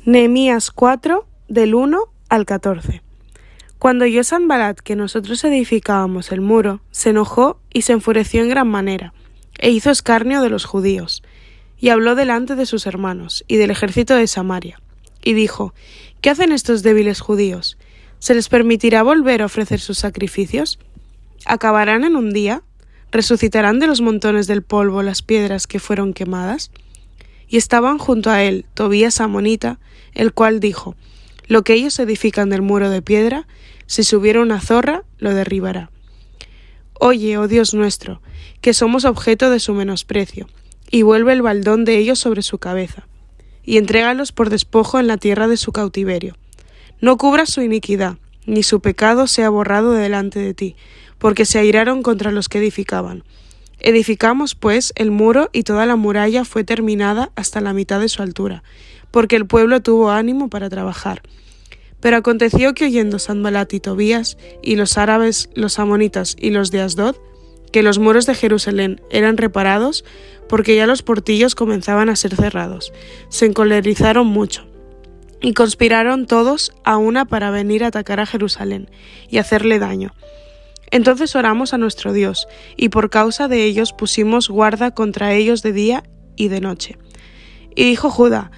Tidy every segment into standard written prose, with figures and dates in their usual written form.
Nehemías 4, del 1 al 14. Cuando oyó Sanbalat que nosotros edificábamos el muro, se enojó y se enfureció en gran manera, e hizo escarnio de los judíos, y habló delante de sus hermanos y del ejército de Samaria, y dijo: ¿Qué hacen estos débiles judíos? ¿Se les permitirá volver a ofrecer sus sacrificios? ¿Acabarán en un día? ¿Resucitarán de los montones del polvo las piedras que fueron quemadas? Y estaban junto a él Tobías amonita, el cual dijo: Lo que ellos edifican del muro de piedra, si subiera una zorra, lo derribará. Oye, oh Dios nuestro, que somos objeto de su menosprecio, y vuelve el baldón de ellos sobre su cabeza, y entrégalos por despojo en la tierra de su cautiverio. No cubras su iniquidad, ni su pecado sea borrado delante de ti, porque se airaron contra los que edificaban. Edificamos, pues, el muro, y toda la muralla fue terminada hasta la mitad de su altura, porque el pueblo tuvo ánimo para trabajar. Pero aconteció que oyendo Sanbalat y Tobías, y los árabes, los amonitas y los de Asdod, que los muros de Jerusalén eran reparados, porque ya los portillos comenzaban a ser cerrados, se encolerizaron mucho, y conspiraron todos a una para venir a atacar a Jerusalén, y hacerle daño. Entonces oramos a nuestro Dios, y por causa de ellos pusimos guarda contra ellos de día y de noche. Y dijo Judá: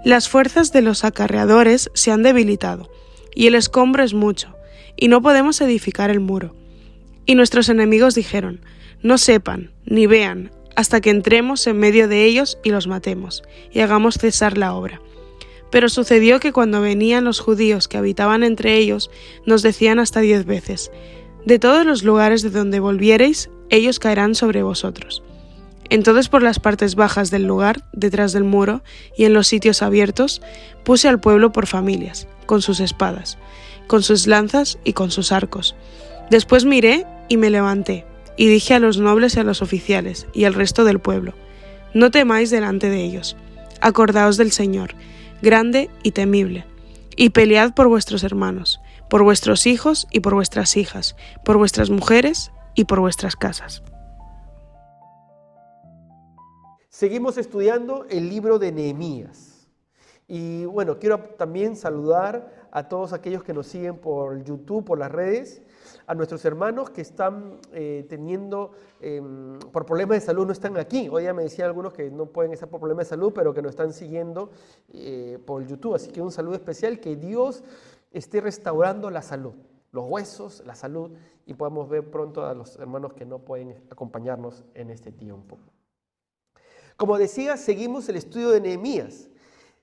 Las fuerzas de los acarreadores se han debilitado, y el escombro es mucho, y no podemos edificar el muro. Y nuestros enemigos dijeron: No sepan, ni vean, hasta que entremos en medio de ellos y los matemos, y hagamos cesar la obra. Pero sucedió que cuando venían los judíos que habitaban entre ellos, nos decían hasta 10 veces: De todos los lugares de donde volviereis, ellos caerán sobre vosotros. Entonces por las partes bajas del lugar, detrás del muro, y en los sitios abiertos, puse al pueblo por familias, con sus espadas, con sus lanzas y con sus arcos. Después miré y me levanté, y dije a los nobles y a los oficiales, y al resto del pueblo: No temáis delante de ellos, acordaos del Señor, grande y temible, y pelead por vuestros hermanos, por vuestros hijos y por vuestras hijas, por vuestras mujeres y por vuestras casas. Seguimos estudiando el libro de Nehemías. Y bueno, quiero también saludar a todos aquellos que nos siguen por YouTube, por las redes, a nuestros hermanos que están teniendo, por problemas de salud, no están aquí. Hoy ya me decían algunos que no pueden estar por problemas de salud, pero que nos están siguiendo por YouTube. Así que un saludo especial, que Dios esté restaurando la salud, los huesos, la salud, y podamos ver pronto a los hermanos que no pueden acompañarnos en este tiempo. Como decía, seguimos el estudio de Nehemías.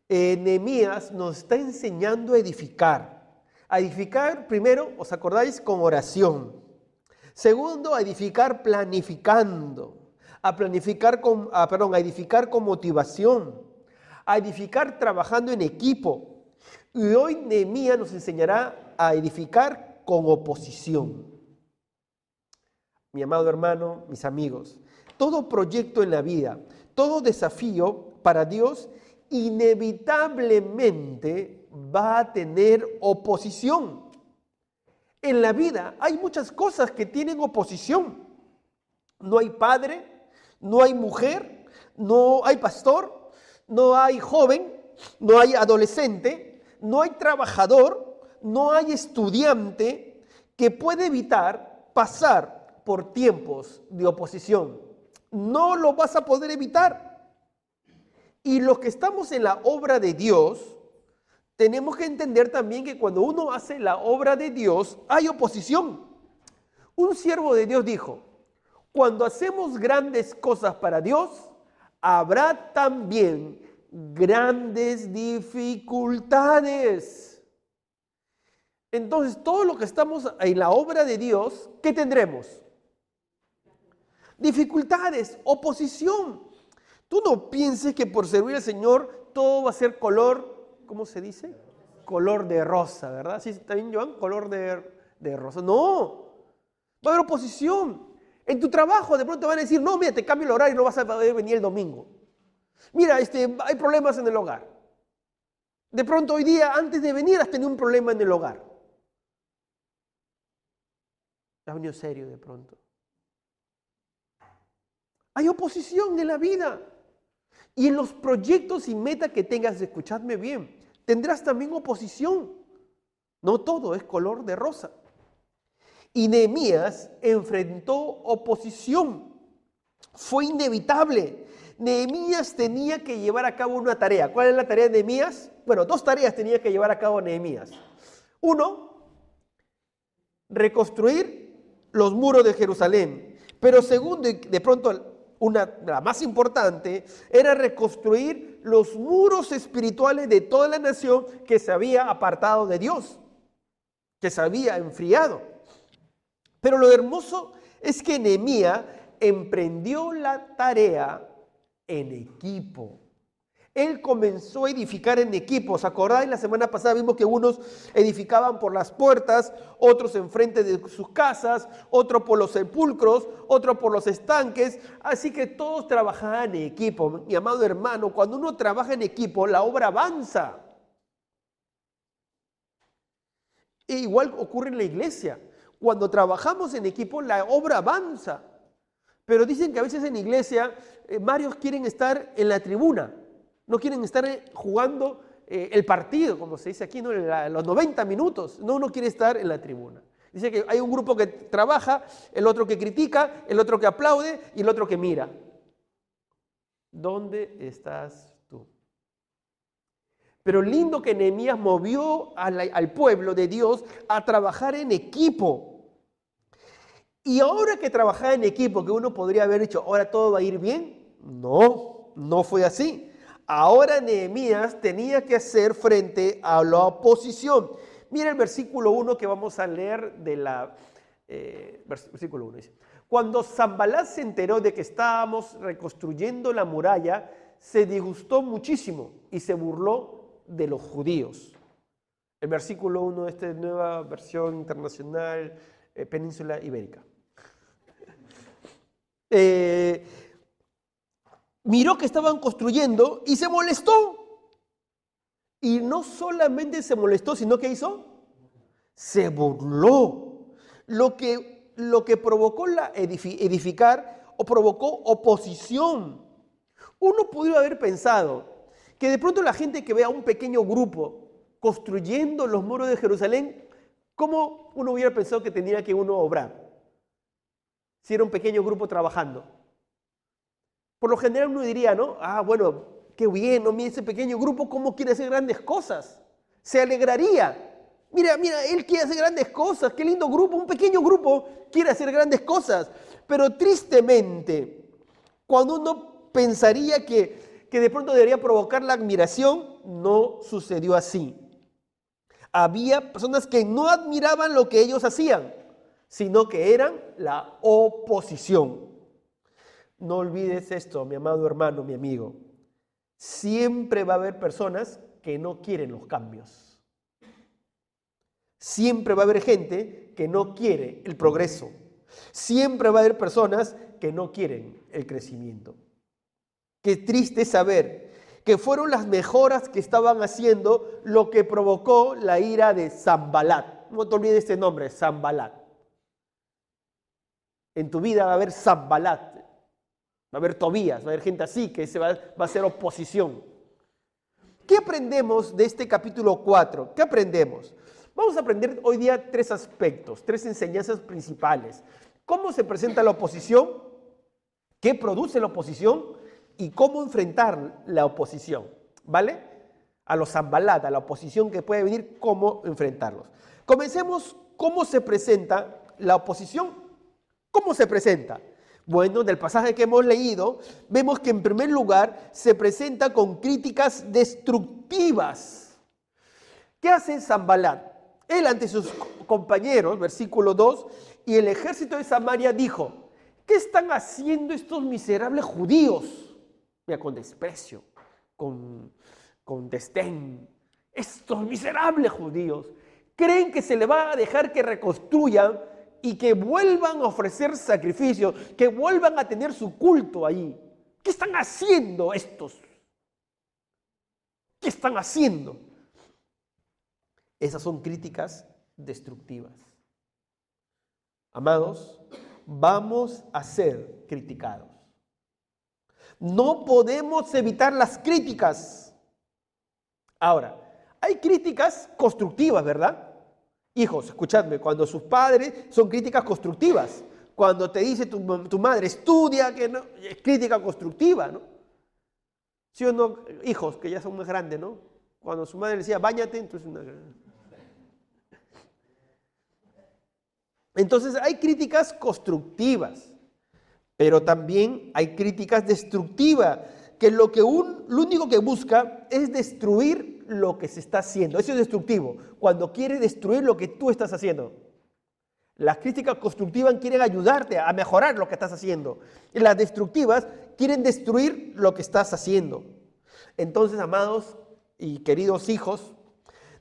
Nehemías nos está enseñando a edificar. A edificar, primero, ¿os acordáis? Con oración. Segundo, a edificar planificando. A edificar con motivación. A edificar trabajando en equipo. Y hoy Nehemías nos enseñará a edificar con oposición. Mi amado hermano, mis amigos, todo proyecto en la vida, todo desafío para Dios inevitablemente va a tener oposición. En la vida hay muchas cosas que tienen oposición. No hay padre, no hay mujer, no hay pastor, no hay joven, no hay adolescente, no hay trabajador, no hay estudiante que pueda evitar pasar por tiempos de oposición. No lo vas a poder evitar. Y los que estamos en la obra de Dios, tenemos que entender también que cuando uno hace la obra de Dios, hay oposición. Un siervo de Dios dijo: cuando hacemos grandes cosas para Dios, habrá también grandes dificultades. Entonces, todo lo que estamos en la obra de Dios, ¿qué tendremos? Dificultades, oposición. Tú no pienses que por servir al Señor todo va a ser color, ¿cómo se dice? Color de rosa, ¿verdad? ¿Sí está bien, Joan? Color de rosa. No, va a haber oposición. En tu trabajo de pronto van a decir: no, mira, te cambio el horario y no vas a poder venir el domingo. Mira, hay problemas en el hogar. De pronto hoy día, antes de venir, has tenido un problema en el hogar. Has venido serio de pronto. Hay oposición en la vida. Y en los proyectos y metas que tengas, escuchadme bien, tendrás también oposición. No todo es color de rosa. Y Nehemías enfrentó oposición. Fue inevitable. Nehemías tenía que llevar a cabo una tarea. ¿Cuál es la tarea de Nehemías? Bueno, dos tareas tenía que llevar a cabo Nehemías. Uno, reconstruir los muros de Jerusalén. Pero segundo, y de pronto la más importante, era reconstruir los muros espirituales de toda la nación que se había apartado de Dios, que se había enfriado. Pero lo hermoso es que Nehemías emprendió la tarea en equipo. Él comenzó a edificar en equipo. ¿Os acordáis? La semana pasada vimos que unos edificaban por las puertas, otros enfrente de sus casas, otros por los sepulcros, otros por los estanques. Así que todos trabajaban en equipo. Mi amado hermano, cuando uno trabaja en equipo, la obra avanza. E igual ocurre en la iglesia. Cuando trabajamos en equipo, la obra avanza. Pero dicen que a veces en la iglesia, varios quieren estar en la tribuna. No quieren estar jugando el partido, como se dice aquí, ¿no? Los 90 minutos. No, uno quiere estar en la tribuna. Dice que hay un grupo que trabaja, el otro que critica, el otro que aplaude y el otro que mira. ¿Dónde estás tú? Pero lindo que Nehemías movió al pueblo de Dios a trabajar en equipo. Y ahora que trabajaba en equipo, que uno podría haber dicho, ahora todo va a ir bien. No, no fue así. Ahora Nehemías tenía que hacer frente a la oposición. Mira el versículo 1 que vamos a leer versículo 1 dice: cuando Sanbalat se enteró de que estábamos reconstruyendo la muralla, se disgustó muchísimo y se burló de los judíos. El versículo 1 de esta nueva versión internacional, Península Ibérica. Miró que estaban construyendo y se molestó. Y no solamente se molestó, sino que hizo, se burló. Lo que provocó edificar o provocó oposición. Uno pudiera haber pensado que de pronto la gente que vea un pequeño grupo construyendo los muros de Jerusalén, ¿cómo uno hubiera pensado que tenía que uno obrar? Si era un pequeño grupo trabajando. Por lo general uno diría, ¿no? Ah, bueno, qué bien, ¿no? Mira ese pequeño grupo, ¿cómo quiere hacer grandes cosas? Se alegraría. Mira, él quiere hacer grandes cosas, qué lindo grupo, un pequeño grupo quiere hacer grandes cosas. Pero tristemente, cuando uno pensaría que de pronto debería provocar la admiración, no sucedió así. Había personas que no admiraban lo que ellos hacían, sino que eran la oposición. No olvides esto, mi amado hermano, mi amigo. Siempre va a haber personas que no quieren los cambios. Siempre va a haber gente que no quiere el progreso. Siempre va a haber personas que no quieren el crecimiento. Qué triste saber que fueron las mejoras que estaban haciendo lo que provocó la ira de Sanbalat. No te olvides este nombre, Sanbalat. En tu vida va a haber Sanbalat. Va a haber Tobías, va a haber gente así que va a hacer oposición. ¿Qué aprendemos de este capítulo 4? ¿Qué aprendemos? Vamos a aprender hoy día 3 aspectos, 3 enseñanzas principales. ¿Cómo se presenta la oposición? ¿Qué produce la oposición? Y cómo enfrentar la oposición, ¿vale? A los Sanbalat, a la oposición que puede venir, cómo enfrentarlos. Comencemos, ¿cómo se presenta la oposición? ¿Cómo se presenta? Bueno, del pasaje que hemos leído, vemos que en primer lugar se presenta con críticas destructivas. ¿Qué hace Sanbalat? Él ante sus compañeros, versículo 2, y el ejército de Samaria dijo, ¿qué están haciendo estos miserables judíos? Mira, con desprecio, con desdén. Estos miserables judíos, ¿creen que se le va a dejar que reconstruyan y que vuelvan a ofrecer sacrificios, que vuelvan a tener su culto ahí? ¿Qué están haciendo estos? ¿Qué están haciendo? Esas son críticas destructivas. Amados, vamos a ser criticados. No podemos evitar las críticas. Ahora, Hay críticas constructivas, ¿verdad? Hijos, escuchadme, cuando sus padres son críticas constructivas. Cuando te dice tu madre, estudia, que no, es crítica constructiva, ¿no? ¿Sí o no? Hijos, que ya son más grandes, ¿no? Cuando su madre decía, báñate, entonces hay críticas constructivas, pero también hay críticas destructivas, que lo único que busca es destruir lo que se está haciendo. Eso es destructivo, cuando quiere destruir lo que tú estás haciendo. Las críticas constructivas quieren ayudarte a mejorar lo que estás haciendo. Y las destructivas quieren destruir lo que estás haciendo. Entonces, amados y queridos hijos,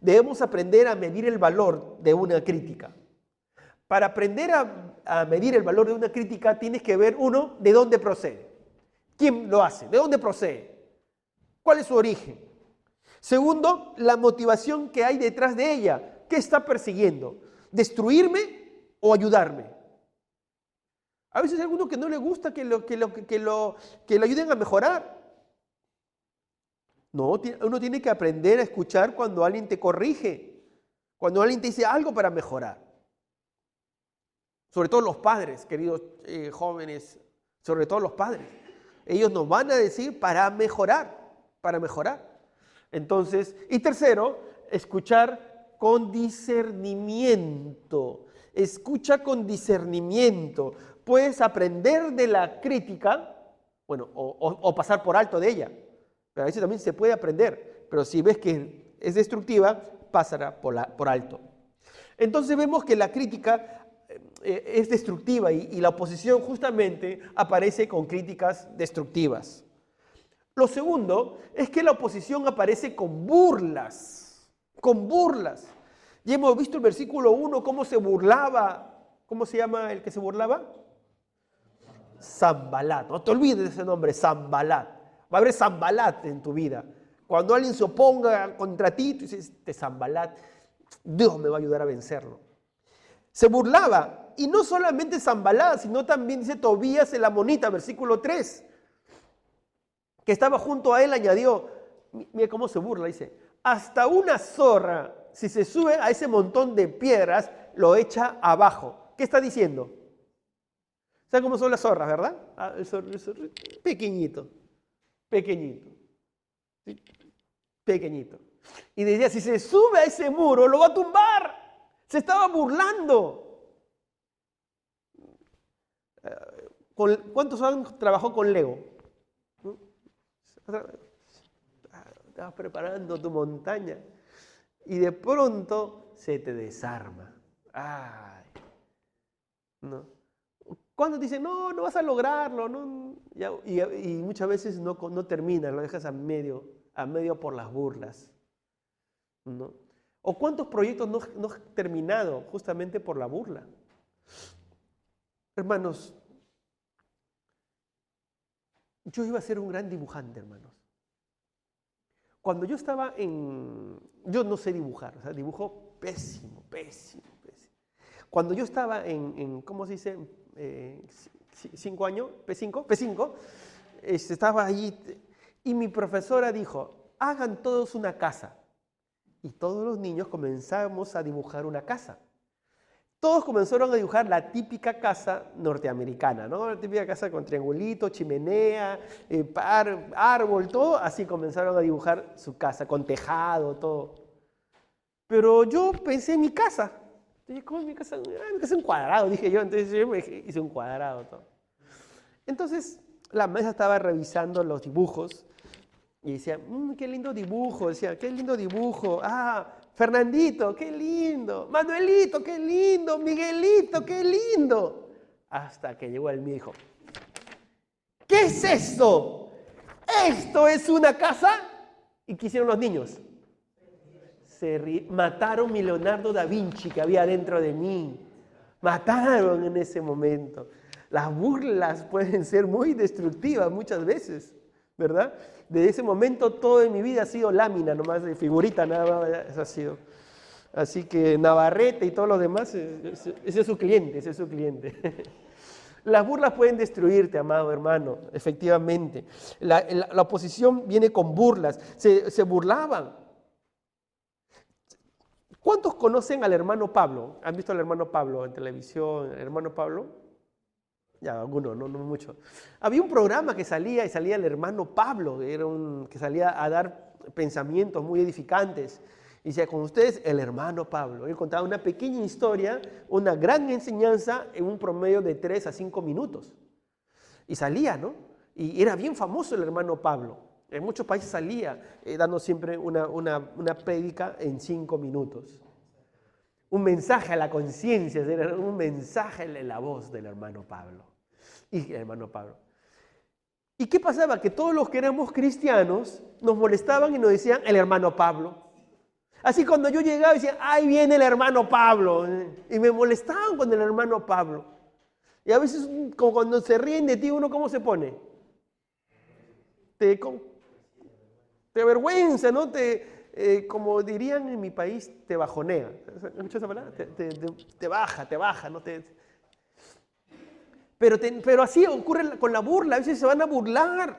debemos aprender a medir el valor de una crítica. Para aprender a medir el valor de una crítica, tienes que ver, uno, de dónde procede. ¿Quién lo hace? ¿De dónde procede? ¿Cuál es su origen? Segundo, la motivación que hay detrás de ella. ¿Qué está persiguiendo? ¿Destruirme o ayudarme? A veces hay alguno que no le gusta que lo ayuden a mejorar. No, uno tiene que aprender a escuchar cuando alguien te corrige, cuando alguien te dice algo para mejorar. Sobre todo los padres, queridos jóvenes, sobre todo los padres. Ellos nos van a decir para mejorar, para mejorar. Entonces, y tercero, escuchar con discernimiento. Escucha con discernimiento. Puedes aprender de la crítica, bueno, o pasar por alto de ella. Pero a veces también se puede aprender. Pero si ves que es destructiva, pásala por alto. Entonces vemos que la crítica es destructiva y la oposición justamente aparece con críticas destructivas. Lo segundo es que la oposición aparece con burlas, con burlas. Ya hemos visto el versículo 1, cómo se burlaba. ¿Cómo se llama el que se burlaba? Sanbalat. No te olvides de ese nombre, Sanbalat. Va a haber Sanbalat en tu vida. Cuando alguien se oponga contra ti, tú dices, este Sanbalat, Dios me va a ayudar a vencerlo. Se burlaba. Y no solamente Sanbalat, sino también dice Tobías el amonita, versículo 3. Que estaba junto a él, añadió, mira cómo se burla, dice, hasta una zorra, si se sube a ese montón de piedras, lo echa abajo. ¿Qué está diciendo? ¿Saben cómo son las zorras, verdad? El zorro, pequeñito, pequeñito, pequeñito. Y decía, si se sube a ese muro, lo va a tumbar. Se estaba burlando. ¿Cuántos han trabajado con Lego? Estabas preparando tu montaña y de pronto se te desarma. Ay, no. Cuando dicen, no vas a lograrlo, no, y muchas veces no terminas, lo dejas a medio por las burlas, ¿no? ¿O cuántos proyectos no has terminado justamente por la burla? Hermanos, yo iba a ser un gran dibujante, hermanos. Cuando yo estaba yo no sé dibujar, o sea, dibujo pésimo. Cuando yo estaba ¿cómo se dice? 5 años, P5, estaba allí y mi profesora dijo, hagan todos una casa. Y todos los niños comenzamos a dibujar una casa. Todos comenzaron a dibujar la típica casa norteamericana, ¿no? La típica casa con triangulito, chimenea, árbol, todo. Así comenzaron a dibujar su casa, con tejado, todo. Pero yo pensé en mi casa. Dije, ¿cómo es mi casa? Mi casa es un cuadrado, dije yo. Entonces yo me hice un cuadrado, todo. Entonces la maestra estaba revisando los dibujos y decía, qué lindo dibujo. Decía, qué lindo dibujo. Fernandito, qué lindo. Manuelito, qué lindo. Miguelito, qué lindo. Hasta que llegó el mío y dijo, ¿qué es esto? ¿Esto es una casa? ¿Y qué hicieron los niños? Mataron a Leonardo da Vinci que había dentro de mí. Mataron en ese momento. Las burlas pueden ser muy destructivas muchas veces, ¿verdad? De ese momento todo en mi vida ha sido lámina, nomás de figurita, nada más, eso ha sido. Así que Navarrete y todos los demás, ese es su cliente, Las burlas pueden destruirte, amado hermano, efectivamente. La oposición viene con burlas, se burlaban. ¿Cuántos conocen al hermano Pablo? ¿Han visto al hermano Pablo en televisión? ¿El hermano Pablo? Ya, algunos, no mucho. Había un programa que salía y salía el hermano Pablo, que salía a dar pensamientos muy edificantes. Y decía, con ustedes, el hermano Pablo. Él contaba una pequeña historia, una gran enseñanza en un promedio de 3 a 5 minutos. Y salía, ¿no? Y era bien famoso el hermano Pablo. En muchos países salía dando siempre una prédica en 5 minutos. Un mensaje a la conciencia, un mensaje en la voz del hermano Pablo. Y el hermano Pablo. ¿Y qué pasaba? Que todos los que éramos cristianos nos molestaban y nos decían el hermano Pablo. Así cuando yo llegaba decían, ahí viene el hermano Pablo. Y me molestaban con el hermano Pablo. Y a veces como cuando se ríen de ti, uno ¿cómo se pone? Te avergüenza, ¿no? Como dirían en mi país, te bajonea. ¿Has escuchado esa palabra? Te baja, ¿no? Pero así ocurre con la burla. A veces se van a burlar.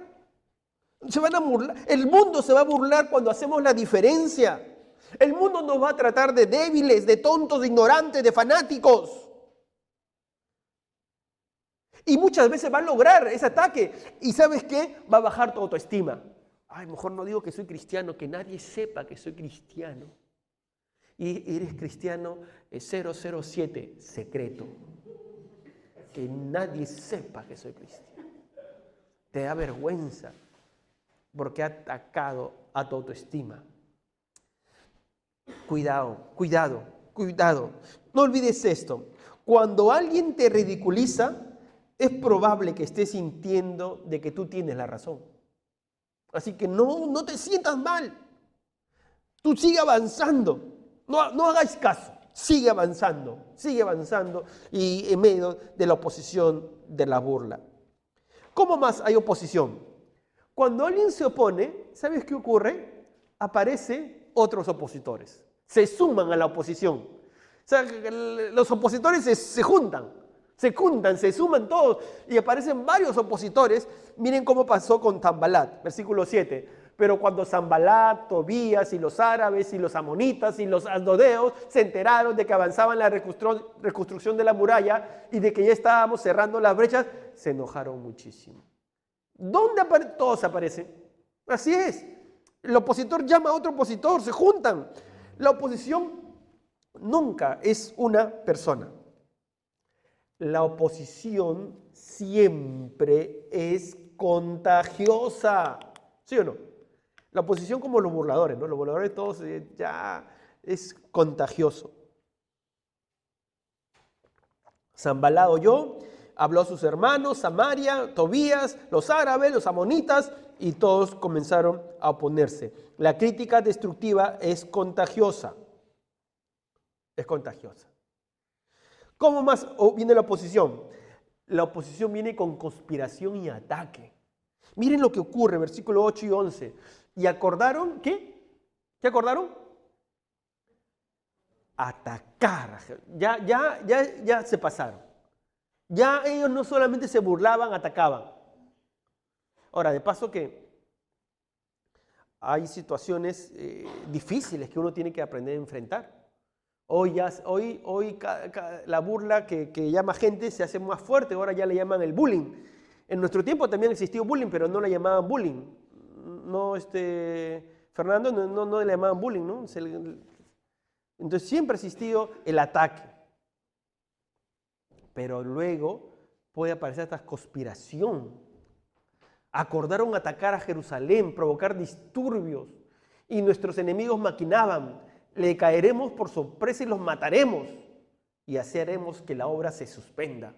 El mundo se va a burlar cuando hacemos la diferencia. El mundo nos va a tratar de débiles, de tontos, de ignorantes, de fanáticos. Y muchas veces va a lograr ese ataque. ¿Y sabes qué? Va a bajar tu autoestima. Ay, mejor no digo que soy cristiano, que nadie sepa que soy cristiano. Y eres cristiano 007, secreto. Que nadie sepa que soy cristiano. Te da vergüenza porque ha atacado a tu autoestima. Cuidado. No olvides esto. Cuando alguien te ridiculiza, es probable que estés sintiendo de que tú tienes la razón. Así que no te sientas mal. Tú sigue avanzando. No hagáis caso. Sigue avanzando y en medio de la oposición, de la burla. ¿Cómo más hay oposición? Cuando alguien se opone, ¿sabes qué ocurre? Aparecen otros opositores. Se suman a la oposición. O sea, los opositores se juntan, se suman todos y aparecen varios opositores. Miren cómo pasó con Sanbalat, versículo 7. Pero cuando Sanbalat, Tobías y los árabes y los amonitas y los asdodeos se enteraron de que avanzaban la reconstrucción de la muralla y de que ya estábamos cerrando las brechas, se enojaron muchísimo. ¿Dónde todos aparecen? Así es. El opositor llama a otro opositor, se juntan. La oposición nunca es una persona. La oposición siempre es contagiosa. ¿Sí o no? La oposición como los burladores, ¿no? Los burladores todos ya es contagioso. Sanbalat oyó, habló a sus hermanos, Samaria, Tobías, los árabes, los amonitas, y todos comenzaron a oponerse. La crítica destructiva es contagiosa. Es contagiosa. ¿Cómo más viene la oposición? La oposición viene con conspiración y ataque. Miren lo que ocurre, versículo 8 y 11. ¿Y acordaron qué? ¿Qué acordaron? Atacar. Ya se pasaron. Ya ellos no solamente se burlaban, atacaban. Ahora, de paso que hay situaciones difíciles que uno tiene que aprender a enfrentar. Hoy la burla que llama gente se hace más fuerte, ahora ya le llaman el bullying. En nuestro tiempo también existió bullying, pero no le llamaban bullying. No, Fernando, no le llamaban bullying, ¿no? Entonces siempre ha existido el ataque. Pero luego puede aparecer esta conspiración. Acordaron atacar a Jerusalén, provocar disturbios, y nuestros enemigos maquinaban: le caeremos por sorpresa y los mataremos, y así haremos que la obra se suspenda.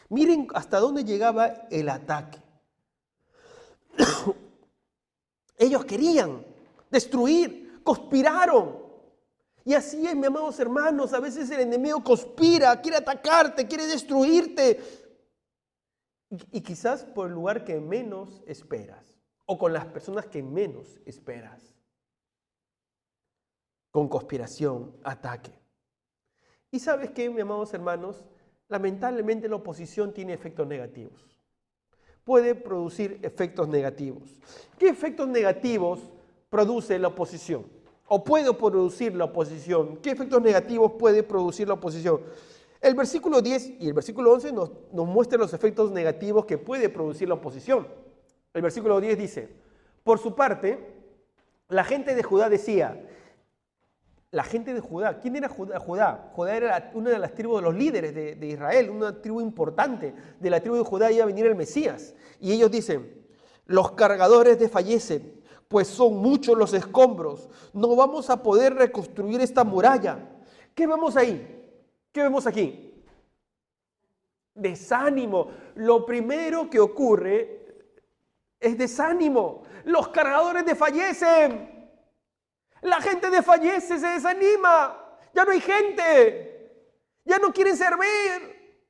Miren hasta dónde llegaba el ataque. Ellos querían destruir, conspiraron. Y así es, mis amados hermanos, a veces el enemigo conspira, quiere atacarte, quiere destruirte. Y quizás por el lugar que menos esperas, o con las personas que menos esperas. Con conspiración, ataque. ¿Y sabes qué, mis amados hermanos? Lamentablemente la oposición tiene efectos negativos. Puede producir efectos negativos. ¿Qué efectos negativos produce la oposición? o puede producir la oposición? ¿Qué efectos negativos puede producir la oposición? El versículo 10 y el versículo 11 nos muestran los efectos negativos que puede producir la oposición. El versículo 10 dice, por su parte, la gente de Judá decía, la gente de Judá, ¿quién era Judá? Judá era una de las tribus de los líderes de Israel, una tribu importante. De la tribu de Judá iba a venir el Mesías. Y ellos dicen, los cargadores desfallecen, pues son muchos los escombros. No vamos a poder reconstruir esta muralla. ¿Qué vemos ahí? ¿Qué vemos aquí? Desánimo. Lo primero que ocurre es desánimo. Los cargadores desfallecen. La gente desfallece, se desanima. Ya no hay gente. Ya no quieren servir.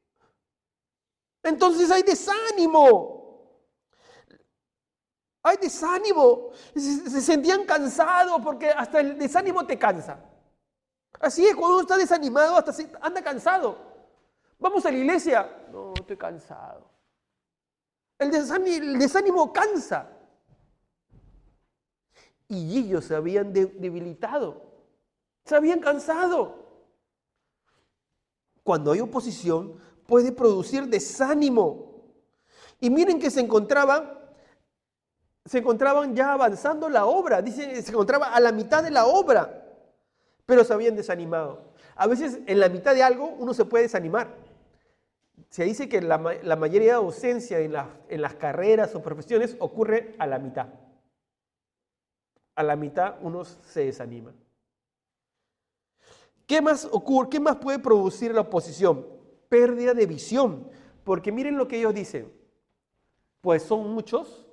Entonces hay desánimo. Hay desánimo. Se sentían cansados porque hasta el desánimo te cansa. Así es, cuando uno está desanimado, hasta anda cansado. Vamos a la iglesia. No, estoy cansado. El desánimo cansa. Y ellos se habían debilitado, se habían cansado. Cuando hay oposición, puede producir desánimo. Y miren que se encontraban ya avanzando la obra. Dice, se encontraba a la mitad de la obra, pero se habían desanimado. A veces en la mitad de algo uno se puede desanimar. Se dice que la mayoría de ausencia en las carreras o profesiones ocurre a la mitad. A la mitad uno se desanima. ¿Qué más ocurre? ¿Qué más puede producir la oposición? Pérdida de visión. Porque miren lo que ellos dicen. Pues son muchos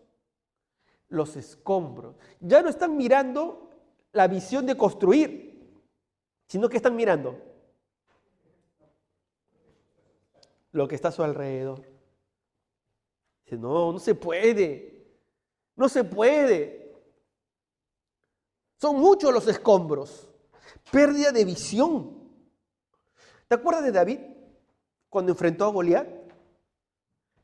los escombros. Ya no están mirando la visión de construir, sino que están mirando lo que está a su alrededor. Dice, no se puede. No se puede. Son muchos los escombros. Pérdida de visión. ¿Te acuerdas de David? Cuando enfrentó a Goliat.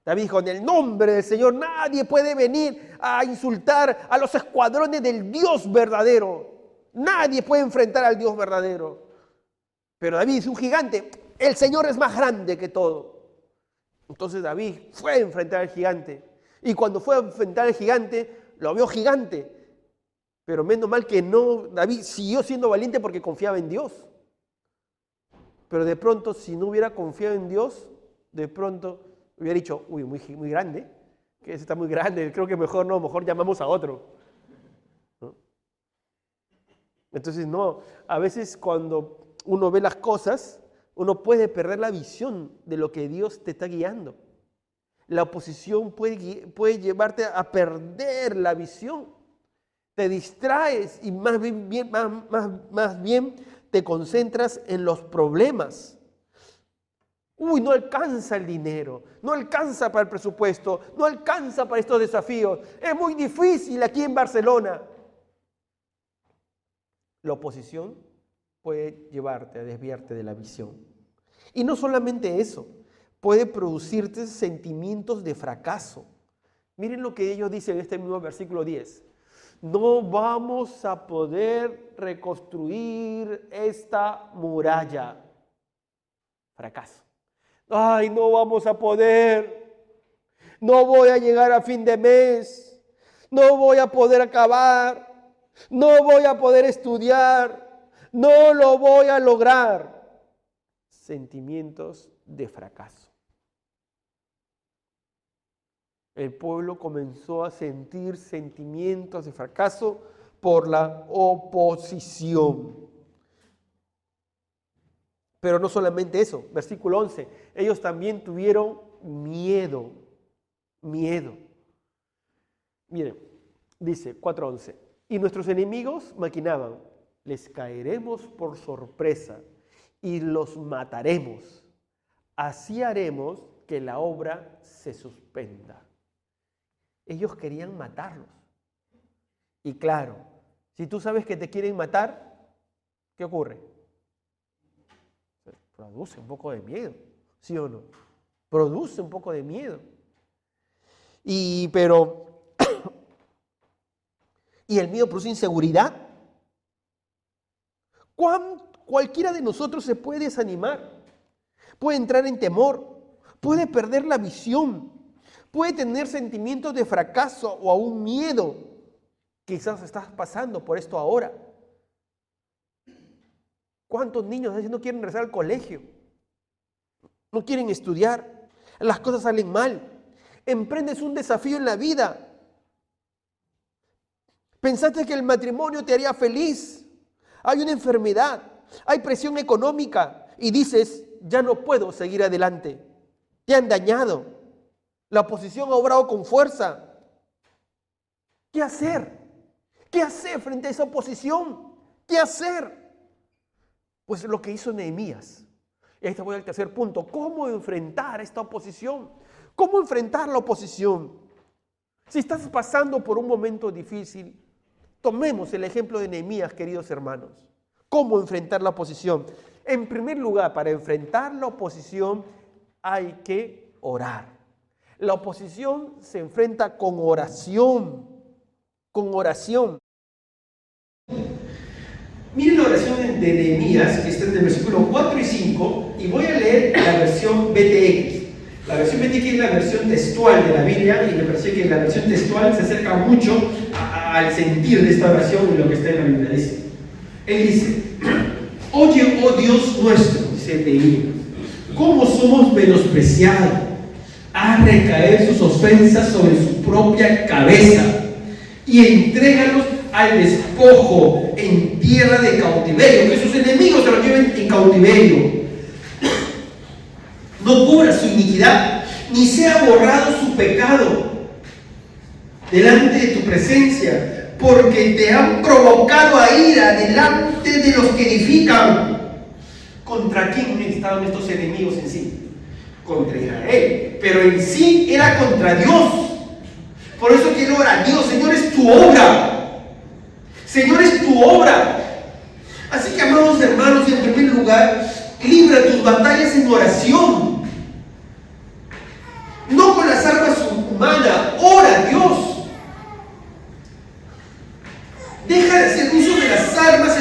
David dijo, en el nombre del Señor nadie puede venir a insultar a los escuadrones del Dios verdadero. Nadie puede enfrentar al Dios verdadero. Pero David es un gigante. El Señor es más grande que todo. Entonces David fue a enfrentar al gigante. Y cuando fue a enfrentar al gigante, lo vio gigante. Pero menos mal que no, David siguió siendo valiente porque confiaba en Dios. Pero de pronto, si no hubiera confiado en Dios, de pronto hubiera dicho, uy, muy grande, que ese está muy grande, creo que mejor no, mejor llamamos a otro. ¿No? Entonces, no, a veces cuando uno ve las cosas, uno puede perder la visión de lo que Dios te está guiando. La oposición puede llevarte a perder la visión. Te distraes y más bien te concentras en los problemas. Uy, no alcanza el dinero, no alcanza para el presupuesto, no alcanza para estos desafíos. Es muy difícil aquí en Barcelona. La oposición puede llevarte a desviarte de la visión. Y no solamente eso, puede producirte sentimientos de fracaso. Miren lo que ellos dicen en este mismo versículo 10. No vamos a poder reconstruir esta muralla. Fracaso. Ay, no vamos a poder. No voy a llegar a fin de mes. No voy a poder acabar. No voy a poder estudiar. No lo voy a lograr. Sentimientos de fracaso. El pueblo comenzó a sentir sentimientos de fracaso por la oposición. Pero no solamente eso, versículo 11, ellos también tuvieron miedo. Miren, dice 4:11, y nuestros enemigos maquinaban, les caeremos por sorpresa y los mataremos. Así haremos que la obra se suspenda. Ellos querían matarlos. Y claro, si tú sabes que te quieren matar, ¿qué ocurre? Produce un poco de miedo, ¿sí o no? Produce un poco de miedo. Y el miedo produce inseguridad. Cualquiera de nosotros se puede desanimar, puede entrar en temor, puede perder la visión, puede tener sentimientos de fracaso o aún miedo. Quizás estás pasando por esto ahora. ¿Cuántos niños a veces no quieren regresar al colegio? No quieren estudiar, las cosas salen mal. Emprendes un desafío en la vida. Pensaste que el matrimonio te haría feliz. Hay una enfermedad, hay presión económica y dices, ya no puedo seguir adelante. Te han dañado. La oposición ha obrado con fuerza. ¿Qué hacer? ¿Qué hacer frente a esa oposición? ¿Qué hacer? Pues lo que hizo Nehemías. Y ahí te voy al tercer punto. ¿Cómo enfrentar esta oposición? ¿Cómo enfrentar la oposición? Si estás pasando por un momento difícil, tomemos el ejemplo de Nehemías, queridos hermanos. ¿Cómo enfrentar la oposición? En primer lugar, para enfrentar la oposición hay que orar. La oposición se enfrenta con oración. Con oración. Miren la oración de Nehemías, que está en el versículo 4 y 5, y voy a leer la versión BTX. La versión BTX es la versión textual de la Biblia, y me parece que la versión textual se acerca mucho al sentir de esta oración y lo que está en la Biblia. Él dice, oye, oh Dios nuestro, dice Nehemías, cómo somos menospreciados. Haz recaer sus ofensas sobre su propia cabeza y entrégalos al despojo en tierra de cautiverio, que sus enemigos se los lleven en cautiverio. No cubra su iniquidad, ni sea borrado su pecado delante de tu presencia, porque te han provocado a ira delante de los que edifican. ¿Contra quién estaban estos enemigos en sí? Contra Israel, pero en sí era contra Dios. Por eso quiero orar, Dios, Señor, es tu obra. Señor, es tu obra. Así que, amados hermanos, en primer lugar, libra tus batallas en oración. No con las armas humanas, ora, Dios. Deja de hacer uso de las armas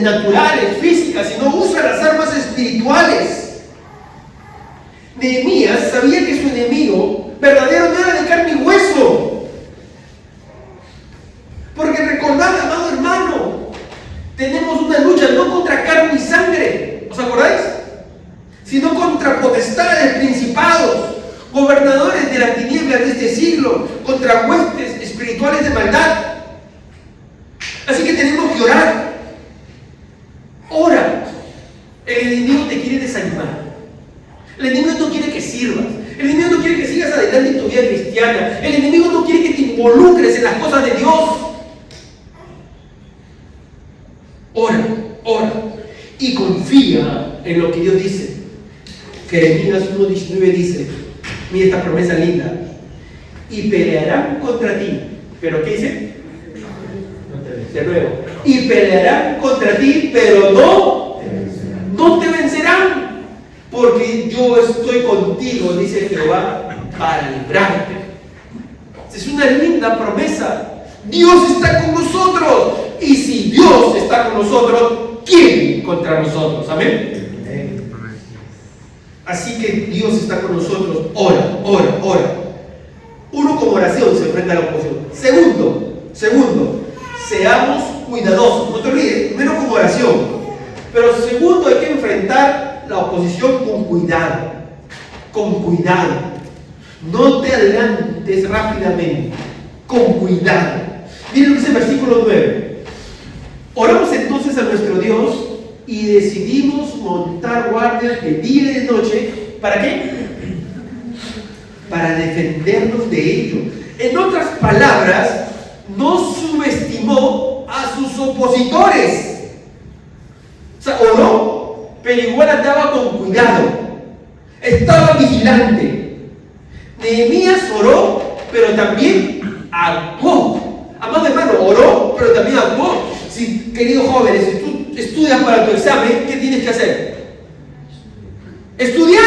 naturales, físicas, sino usa las armas espirituales. Nehemías sabía que su enemigo verdadero no era de carne y hueso. Porque recordad, amado hermano, tenemos una lucha no contra carne y sangre, ¿os acordáis? Sino contra potestades, principados, gobernadores de las tinieblas de este siglo, contra huestes espirituales de maldad. Así que tenemos que orar. Ora. El enemigo te quiere desanimar. El enemigo no quiere que sirvas. El enemigo no quiere que sigas adelante en tu vida cristiana. El enemigo no quiere que te involucres en las cosas de Dios. Ora, ora. Y confía en lo que Dios dice. Jeremías 1:19 dice, mira esta promesa linda. Y pelearán contra ti. ¿Pero qué dice? De nuevo. Y pelearán contra ti, pero no te vencerán. Porque yo estoy contigo, dice Jehová, para librarte. Es una linda promesa. Dios está con nosotros. Y si Dios está con nosotros, ¿quién contra nosotros? Amén. Así que Dios está con nosotros. Ora, ora, ora. Uno, con oración se enfrenta a la oposición. Segundo, seamos cuidadosos. No te olvides, primero con oración. Pero segundo, hay que enfrentar la oposición con cuidado. Con cuidado. No te adelantes rápidamente. Con cuidado. Miren lo que dice el versículo 9. Oramos entonces a nuestro Dios y decidimos montar guardias de día y de noche. ¿Para qué? Para defendernos de ello. En otras palabras, no subestimó a sus opositores. O sea, oró, pero igual andaba con cuidado. Estaba vigilante. Nehemías oró, pero también actuó. Amado hermano, oró, pero también actuó. Si, queridos jóvenes, si tú estudias para tu examen, ¿qué tienes que hacer? Estudiar.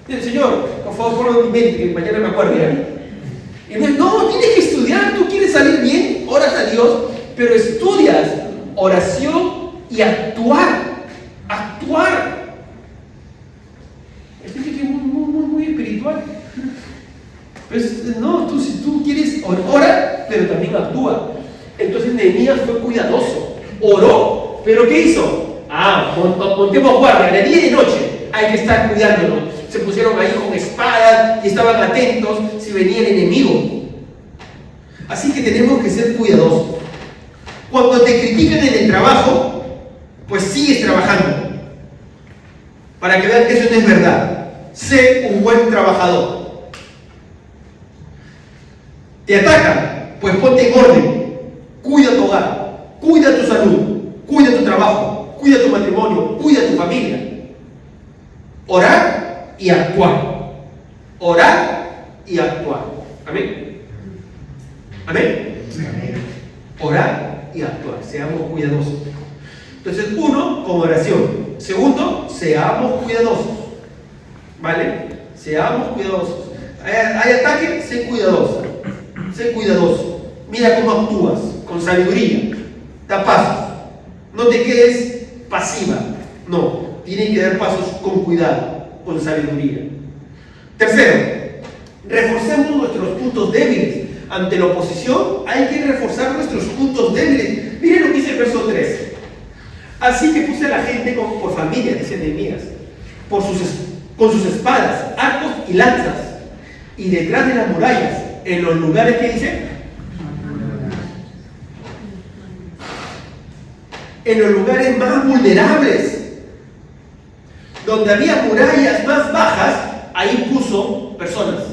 Dice, Señor, por favor, ponlo en mi mente, que mañana me acuerde. Y no, tienes que estudiar. Tú quieres salir bien, oras a Dios, pero estudias. oración y actuar. Actuar. Es que es muy espiritual. Pues, no, si tú quieres, ora, pero también actúa. Entonces Nehemías fue cuidadoso. Oró, pero ¿qué hizo? Montemos guardia, de día y de noche. Hay que estar cuidándolo. Se pusieron ahí con espadas y estaban atentos si venía el enemigo. Así que tenemos que ser cuidadosos. Cuando te critican en el trabajo, pues sigues trabajando. Para que vean que eso no es verdad. Sé un buen trabajador. Te atacan, pues ponte en orden. Cuida tu hogar, cuida tu salud, cuida tu trabajo, cuida tu matrimonio, cuida tu familia. Orar y actuar. Orar y actuar. Amén. Amén. Orar y actuar. Seamos cuidadosos. Entonces, uno, con oración. Segundo, seamos cuidadosos. ¿Vale? Seamos cuidadosos. Hay ataque, sé cuidadoso. Sé cuidadoso. Mira cómo actúas, con sabiduría. Da pasos. No te quedes pasiva. No, tienes que dar pasos con cuidado, con sabiduría. Tercero, reforcemos nuestros puntos débiles. Ante la oposición hay que reforzar nuestros puntos débiles. Miren lo que dice el verso 3. Así que puse a la gente por familia, dice Nehemías, con sus espadas, arcos y lanzas, y detrás de las murallas, en los lugares que dice, en los lugares más vulnerables, donde había murallas más bajas, ahí puso personas.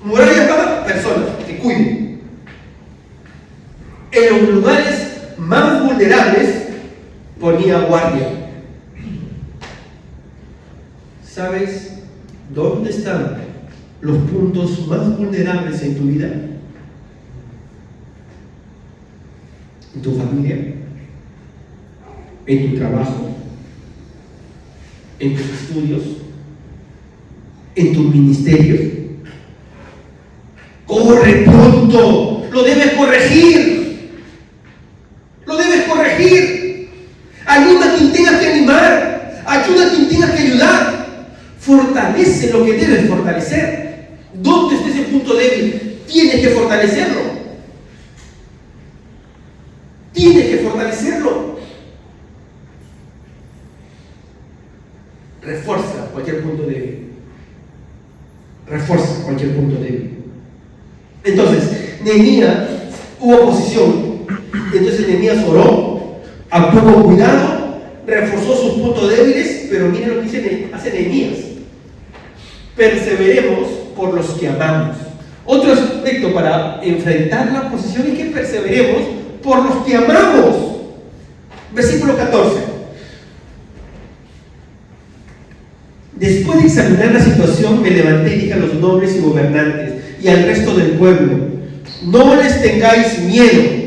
Murallas bajas, personas que cuiden. En los lugares más vulnerables ponía guardia. ¿Sabes dónde están los puntos más vulnerables en tu vida? En tu familia, en tu trabajo, en tus estudios, en tu ministerio. Corre pronto, lo debes corregir. Lo debes corregir. Ayuda a quien tengas que animar, ayuda a quien tengas que ayudar. Fortalece lo que debes fortalecer. ¿Dónde está ese punto débil? Tienes que fortalecerlo. Tienes que fortalecerlo. Refuerza cualquier punto débil. Refuerza cualquier punto débil. Entonces, Nehemías, hubo oposición. Entonces Nehemías oró, actuó con cuidado, reforzó sus puntos débiles, pero miren lo que hace Nehemías. Perseveremos por los que amamos. Otro aspecto para enfrentar la oposición es que perseveremos por los que amamos. Versículo 14. Después de examinar la situación, me levanté y dije a los nobles y gobernantes y al resto del pueblo: no les tengáis miedo.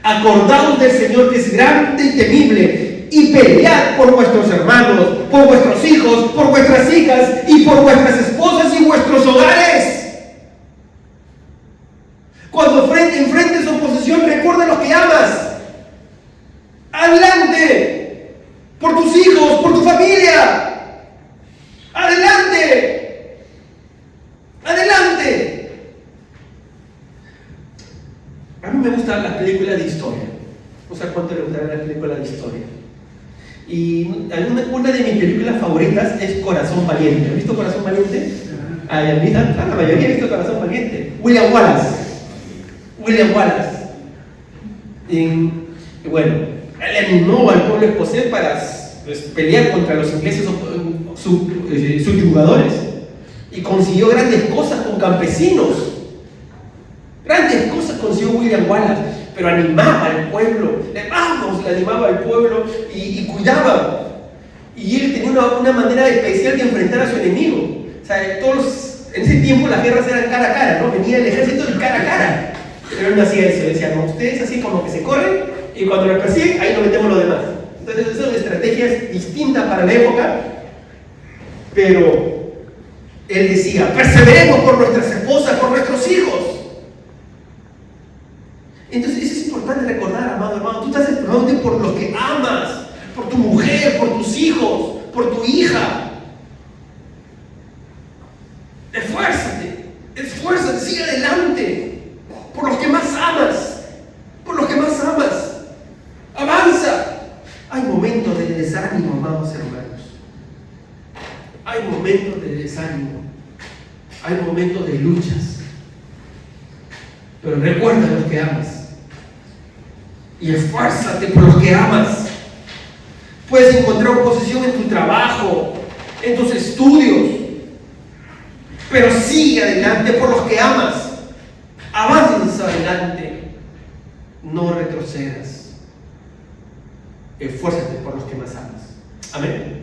Acordaos del Señor, que es grande y temible, y pelead por vuestros hermanos, por vuestros hijos, por vuestras hijas y por vuestras esposas y vuestros hogares. Cuando enfrentes oposición, recuerda lo que amas. Adelante, por tus hijos, por tu familia. Adelante, adelante. A mí me gustan las películas de historia. No sé cuánto le gustan las películas de historia. Y una de mis películas favoritas es Corazón Valiente. ¿Has visto Corazón Valiente? La mayoría ha visto Corazón Valiente. William Wallace. Bueno, él animó al pueblo escocés para pelear contra los ingleses subyugadores. Y consiguió grandes cosas con campesinos. Grandes cosas consiguió William Wallace, pero animaba al pueblo, le animaba al pueblo y cuidaba. Y él tenía una manera especial de enfrentar a su enemigo. O sea, en ese tiempo las guerras eran cara a cara, ¿no? Venía el ejército y cara a cara. Pero él no hacía eso, decía: no, ustedes así como que se corren y cuando los persiguen, ahí nos metemos los demás. Entonces, esa es una estrategia distinta para la época, pero él decía: perseveremos por nuestras esposas, por nuestros hijos. Entonces, eso es importante recordar, amado hermano, tú estás esforzándote por los que amas, por tu mujer, por tus hijos, por tu hija. Esfuérzate, sigue adelante, por los que más amas, avanza. Hay momentos de desánimo, amados hermanos, hay momentos de desánimo, hay momentos de luchas, pero recuerda a los que amas y esfuérzate por los que amas. Puedes encontrar oposición en tu trabajo, en tus estudios, pero sigue adelante por los que amas. Avanza adelante, no retrocedas. Esfuérzate por los que más amas. Amén.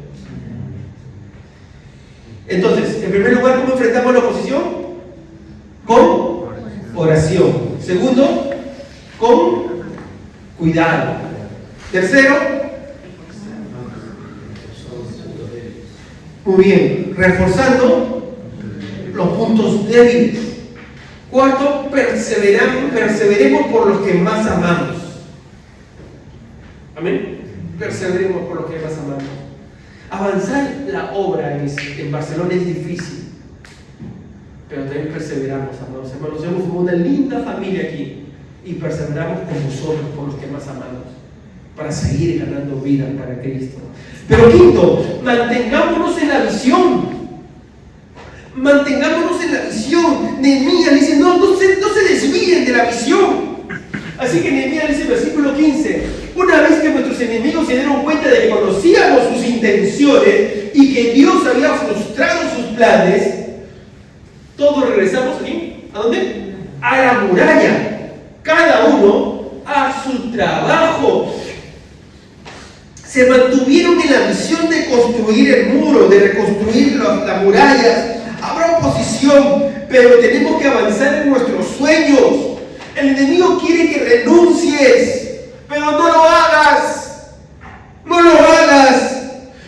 Entonces, en primer lugar, ¿cómo enfrentamos la oposición? Con oración. Segundo, con cuidado. Tercero, muy bien, reforzando los puntos débiles. Cuarto, perseveremos por los que más amamos. Amén. Perseveremos por los que más amamos. Avanzar la obra en Barcelona es difícil, pero también perseveramos, amados hermanos. Hemos formado una linda familia aquí y perseveramos con vosotros por los que más amamos, para seguir ganando vida para Cristo. Pero quinto, mantengámonos en la visión. Mantengámonos en la visión. Nehemías dice, no se desvíen de la visión. Así que Nehemías dice, versículo 15, una vez que nuestros enemigos se dieron cuenta de que conocíamos sus intenciones y que Dios había frustrado sus planes, todos regresamos aquí. ¿A dónde? A la muralla, cada uno a su trabajo. Se mantuvieron en la misión de construir el muro, de reconstruir las murallas. Habrá oposición, pero tenemos que avanzar en nuestros sueños. El enemigo quiere que renuncies, pero no lo hagas. No lo hagas.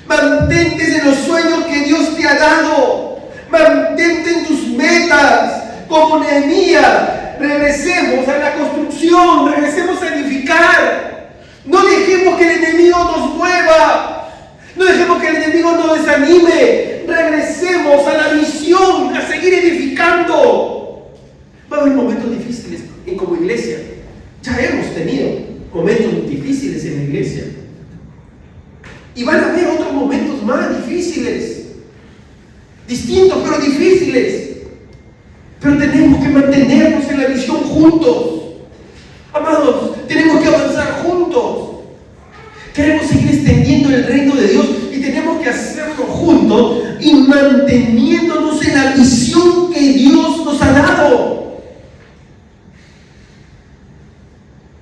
Mantente en los sueños que Dios te ha dado. Mantente en tus metas. Como Nehemías, regresemos a la construcción, regresemos a edificar. No dejemos que el enemigo nos mueva. No dejemos que el enemigo nos desanime. Regresemos a la visión, a seguir edificando. Va a haber momentos difíciles como iglesia. Ya hemos tenido momentos difíciles en la iglesia. Y van a haber otros momentos más difíciles. Distintos, pero difíciles. Pero tenemos que mantenernos en la visión juntos. Amados, tenemos que avanzar juntos. Queremos seguir extendiendo el reino de Dios y tenemos que hacerlo juntos y manteniéndonos en la visión que Dios nos ha dado.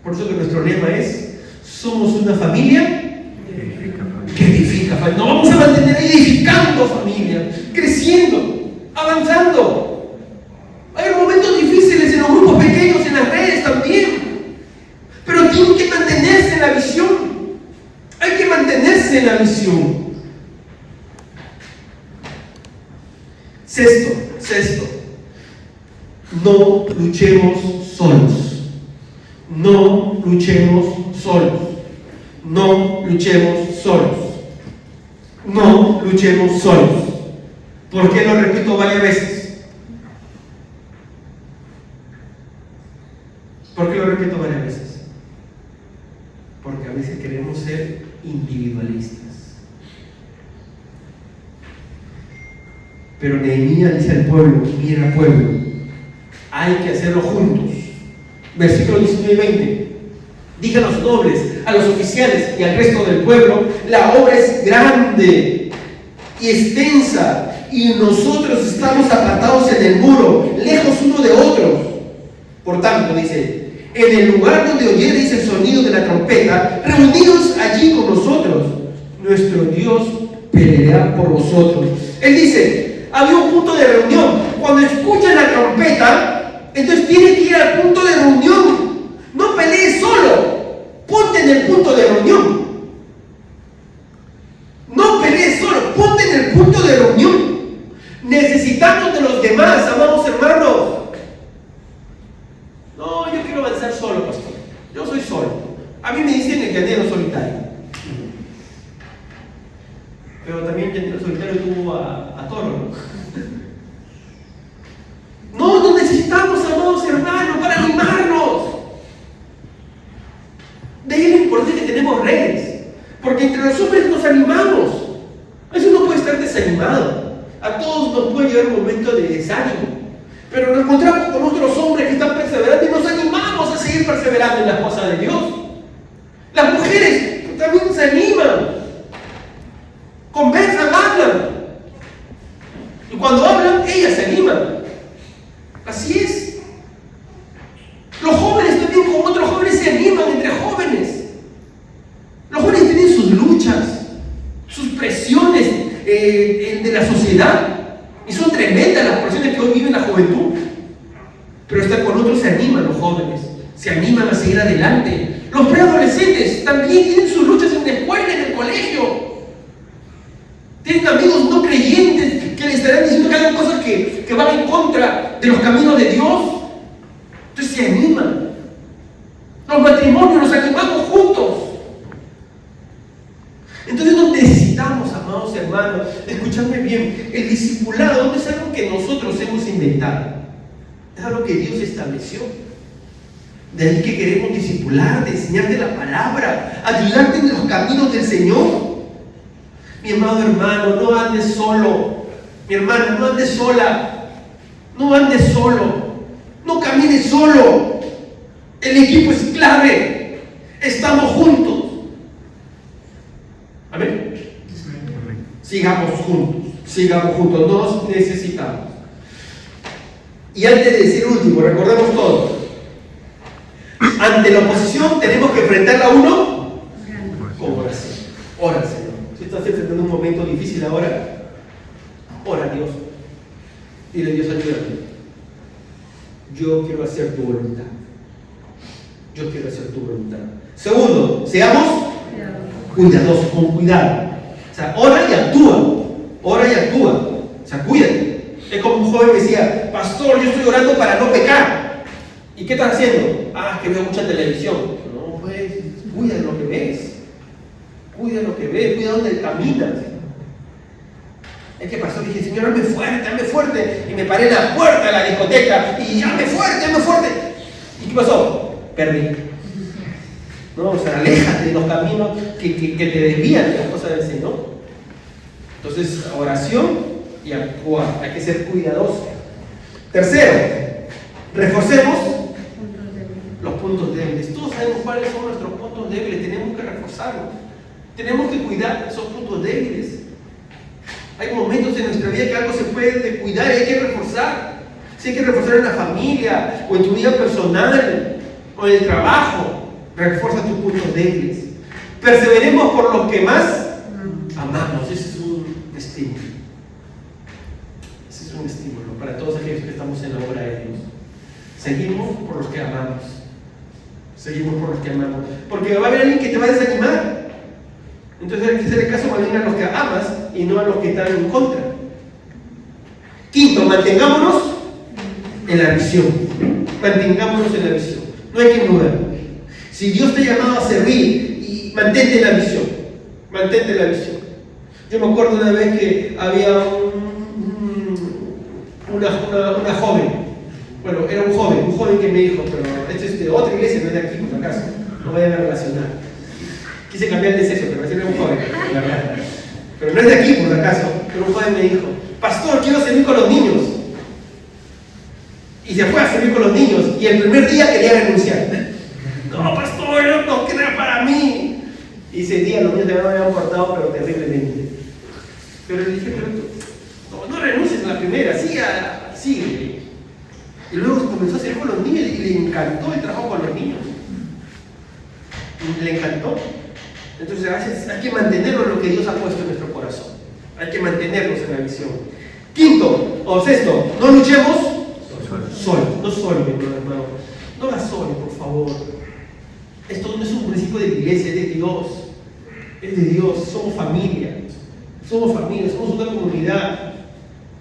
Por eso que nuestro lema es: somos una familia que edifica. Nos vamos a mantener edificando familia, creciendo, avanzando. Hay momentos difíciles en los grupos pequeños, en las redes también, pero tienen que mantenerse en la visión. Hay que mantenerse en la visión. Sexto, no luchemos solos. No luchemos solos. No luchemos solos. No luchemos solos. ¿Por qué lo repito varias veces? ¿Por qué lo repito varias veces? Porque a veces queremos ser individualistas. Pero Nehemías dice al pueblo: mira, pueblo, hay que hacerlo juntos. Versículos 19 y 20. Dije a los nobles, a los oficiales y al resto del pueblo: la obra es grande y extensa, y nosotros estamos apartados en el muro, lejos uno de otros. Por tanto, dice: en el lugar donde oyereis el sonido de la trompeta, reunidos allí con nosotros. Nuestro Dios peleará por vosotros. Él dice: había un punto de reunión. Cuando escuchan la trompeta, entonces tienes que ir al punto de reunión. No pelees solo. Ponte en el punto de reunión. No pelees solo. Ponte en el punto de reunión. Necesitamos de los demás, amados hermanos. No, yo quiero avanzar solo, pastor. Yo soy A mí me dicen el llanero solitario. Pero también el llanero solitario tuvo a Toro. No, nos necesitamos, amados hermanos, para animarnos. De ahí la importancia que tenemos redes. Porque entre los hombres nos animamos. Eso no puede estar desanimado. A todos nos puede llegar un momento de desánimo. Pero nos encontramos con otros hombres que están perseverando y nos animamos a seguir perseverando en las cosas de Dios. Las mujeres también se animan. Conversan, hablan. Y cuando hablan, ellas se animan. Así es. Los jóvenes también con otros jóvenes se animan entre jóvenes. Los jóvenes tienen sus luchas, sus presiones de la sociedad. Y son tremendas las presiones que hoy vive la juventud. Pero están con otros, se animan los jóvenes. Se animan a seguir adelante. Los preadolescentes también tienen sus luchas en la escuela, en el colegio. Tienen amigos no creyentes que les estarán diciendo que hagan cosas que van en contra de los caminos de Dios. Entonces se animan. Los matrimonios nos animamos juntos. Entonces nos necesitamos, amados hermanos, escuchadme bien, el discipulado no es algo que nosotros hemos inventado, es algo que Dios estableció. De ahí que queremos discipularte, enseñarte la palabra, ayudarte en los caminos del Señor. Mi amado hermano, no andes solo. Mi hermana, no andes sola. No andes solo. No camines solo. El equipo es clave. Estamos juntos. Amén. Sigamos juntos, nos necesitamos. Y antes de decir último, recordemos todo. Ante la oposición tenemos que enfrentarla uno con oración. Ora, Señor. Si estás enfrentando un momento difícil ahora, ora a Dios. Dile, Dios, ayúdame. Yo quiero hacer tu voluntad. Yo quiero hacer tu voluntad. Segundo, seamos cuidadosos, con cuidado. O sea, ora y actúa. Ora y actúa. O sea, cuídate. Es como un joven que decía, pastor, yo estoy orando para no pecar. ¿Y qué estás haciendo? Ah, es que veo mucha televisión. No, pues, cuida lo que ves. Cuida lo que ves, cuida donde caminas. Es que pastor, dije, Señor, hazme fuerte. Y me paré en la puerta de la discoteca. Y hazme fuerte. ¿Y qué pasó? Perdí. No, o sea, aléjate de los caminos que te desvían de las cosas del Señor. Entonces, oración y actuar. Hay que ser cuidadosos. Tercero, reforcemos los puntos débiles. Todos sabemos cuáles son nuestros puntos débiles. Tenemos que reforzarlos. Tenemos que cuidar esos puntos débiles. Hay momentos en nuestra vida que algo se puede descuidar y hay que reforzar. Si hay que reforzar en la familia, o en tu vida personal, o en el trabajo, refuerza tus puntos débiles. Perseveremos por los que más amamos. Ese es un estímulo. Ese es un estímulo para todos aquellos que estamos en la obra de Dios. Seguimos por los que amamos. Porque va a haber alguien que te va a desanimar. Entonces hay que hacer el caso más bien a los que amas y no a los que están en contra. Quinto, mantengámonos en la visión. No hay que mover. Si Dios te ha llamado a servir, y mantente en la visión. Yo me acuerdo una vez que había una joven. Bueno, era un joven que me dijo, pero esto es de otra iglesia, no es de aquí, por acaso. No vayan a relacionar. Quise cambiar de sexo, pero era un joven, la verdad. Pero no es de aquí, por acaso. Pero un joven me dijo, pastor, quiero servir con los niños. Y se fue a servir con los niños. Y el primer día quería renunciar. No, pastor, no queda para mí. Y ese día los niños me habían portado, pero terriblemente. Pero le dije, pero no renuncies en la primera, sigue. Y luego comenzó a servir con los niños y le encantó el trabajo con los niños. Le encantó. Entonces hay que mantenerlo en lo que Dios ha puesto en nuestro corazón. Hay que mantenernos en la visión. Quinto o sexto, no luchemos solo, mi hermano. No hagas solo, por favor. Esto no es un principio de la iglesia, es de Dios. Es de Dios, somos familia, somos una comunidad.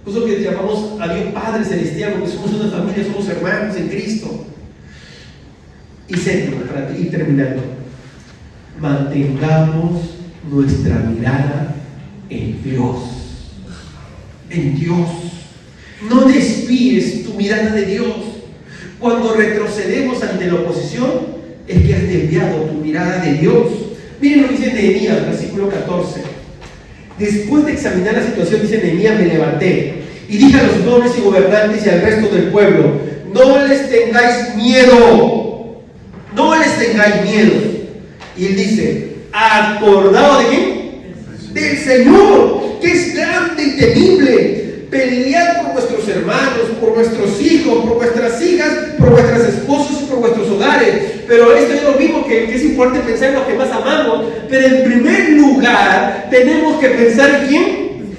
Por eso que llamamos a Dios Padre Celestial, porque somos una familia, somos hermanos en Cristo. Y séptimo, para ir terminando. Mantengamos nuestra mirada en Dios. En Dios. No desvíes tu mirada de Dios. Cuando retrocedemos ante la oposición, es que has desviado tu mirada de Dios. Miren lo que dice Nehemías, versículo 14. Después de examinar la situación, dice Nehemías, me levanté y dije a los nobles y gobernantes y al resto del pueblo: no les tengáis miedo. No les tengáis miedo. Y él dice: ¿acordado de quién? Del Señor, que es grande y temible. Pelead por vuestros hermanos, por vuestros hijos, por vuestras hijas, por vuestras esposas y por vuestros hogares. Pero esto ya lo vimos que es importante pensar en lo que más amamos. Pero en primer lugar tenemos que pensar en ¿quién?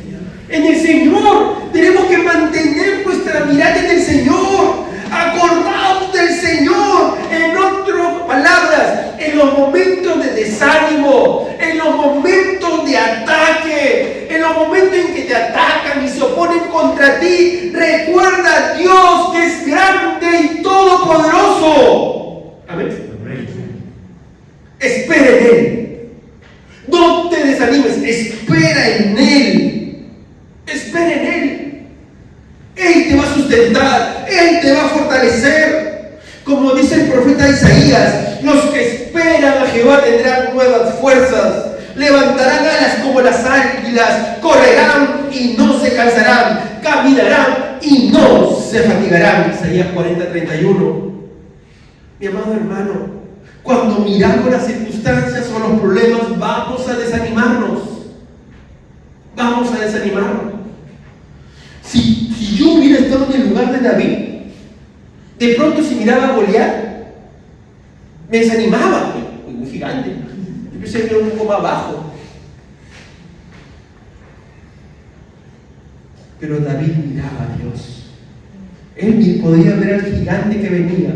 En el Señor. Tenemos que mantener nuestra mirada en el Señor. Acordaos del Señor. En otras palabras, en los momentos de desánimo, en los momentos de ataque, en los momentos en que te atacan y se oponen contra ti, recuerda a Dios, que es grande y todopoderoso. Amén. Espera en Él. No te desanimes, espera en Él. Espera en Él. Él te va a sustentar, Él te va a fortalecer. Como dice el profeta Isaías: los que esperan a Jehová tendrán nuevas fuerzas, levantarán alas como las águilas, correrán y no se cansarán, caminarán y no se fatigarán. Isaías 40:31. Mi amado hermano, cuando miramos las circunstancias o los problemas, vamos a desanimarnos. Vamos a desanimarnos. Si yo hubiera estado en el lugar de David, de pronto si miraba a Goliat, me desanimaba. Muy gigante. Yo pensé que era un poco más bajo. Pero David miraba a Dios. Él podía ver al gigante que venía,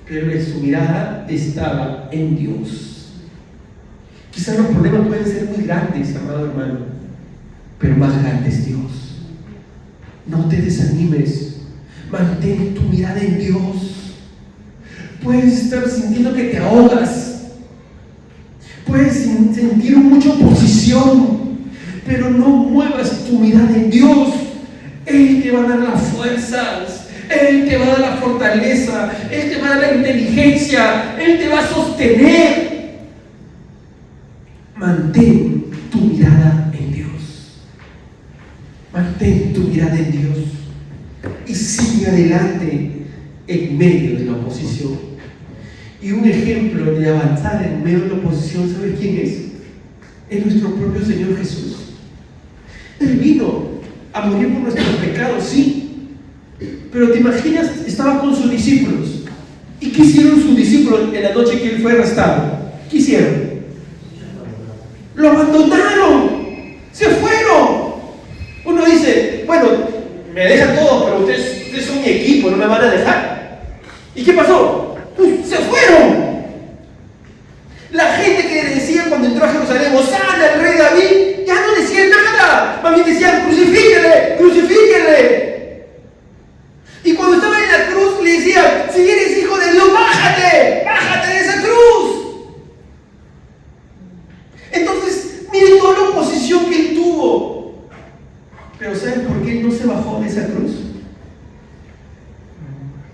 pero en su mirada estaba en Dios. Quizás los problemas pueden ser muy grandes, amado hermano, pero más grande es Dios. No te desanimes, mantén tu mirada en Dios. Puedes estar sintiendo que te ahogas, puedes sentir mucha oposición, pero no muevas tu mirada en Dios. Él te va a dar las fuerzas, Él te va a dar la fortaleza, Él te va a dar la inteligencia, Él te va a sostener. Mantén tu mirada en Dios. Mantén tu mirada en Dios y sigue adelante en medio de la oposición. Y un ejemplo de avanzar en medio de la oposición, ¿sabes quién es? Es nuestro propio Señor Jesús. Él vino a morir por nuestros pecados, sí, pero te imaginas, estaba con sus discípulos. ¿Y qué hicieron sus discípulos en la noche que Él fue arrestado? ¿Qué hicieron? Lo abandonaron, se fueron. Uno dice: bueno, me dejan todos, pero ustedes son mi equipo, no me van a dejar. ¿Y qué pasó? Pues se fueron. La gente que decía cuando entró a Jerusalén: ¡Hosana al rey David!, ya no decía nada. Más bien decían: ¡crucifíquenle, crucifíquenle! Y cuando estaba en la cruz le decían: si eres hijo de Dios, bájate, bájate de esa cruz. Entonces, miren toda la oposición que él tuvo. Pero ¿saben por qué él no se bajó de esa cruz?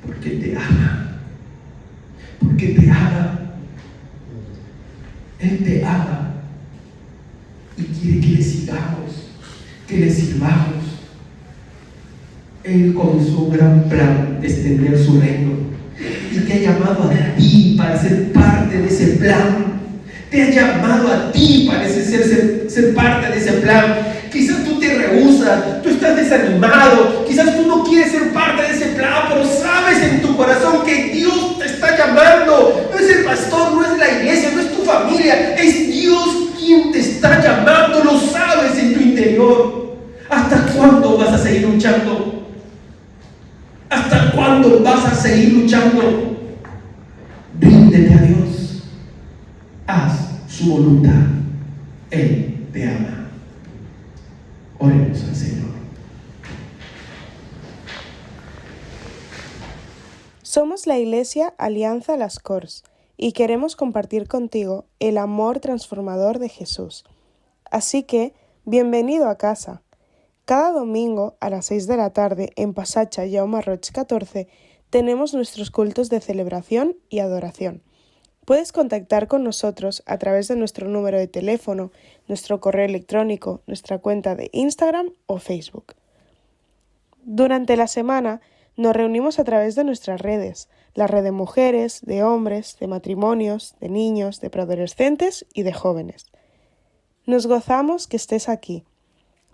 Porque te ama. Porque te ama. Él te ama y quiere que le sigamos, que le sirvamos. Él comenzó un gran plan de extender su reino y te ha llamado a ti para ser parte de ese plan. Te ha llamado a ti para ser parte de ese plan. Quizás tú te rehusas, tú estás desanimado, quizás tú no quieres ser parte de ese plan, pero sabes en tu corazón que Dios te está llamando. No es el pastor, no es la iglesia, no es tu familia, es Dios quien te está llamando, lo sabes en tu interior. ¿Hasta cuándo vas a seguir luchando? ¿Hasta cuándo vas a seguir luchando? Ríndete a Dios, haz su voluntad, Él te ama. Oremos al Señor. Somos la Iglesia Alianza Las Corts y queremos compartir contigo el amor transformador de Jesús. Así que, bienvenido a casa. Cada domingo a las 6 de la tarde en Passatge Jaume Roig 14 tenemos nuestros cultos de celebración y adoración. Puedes contactar con nosotros a través de nuestro número de teléfono, nuestro correo electrónico, nuestra cuenta de Instagram o Facebook. Durante la semana nos reunimos a través de nuestras redes, la red de mujeres, de hombres, de matrimonios, de niños, de preadolescentes y de jóvenes. Nos gozamos que estés aquí.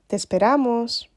Te esperamos.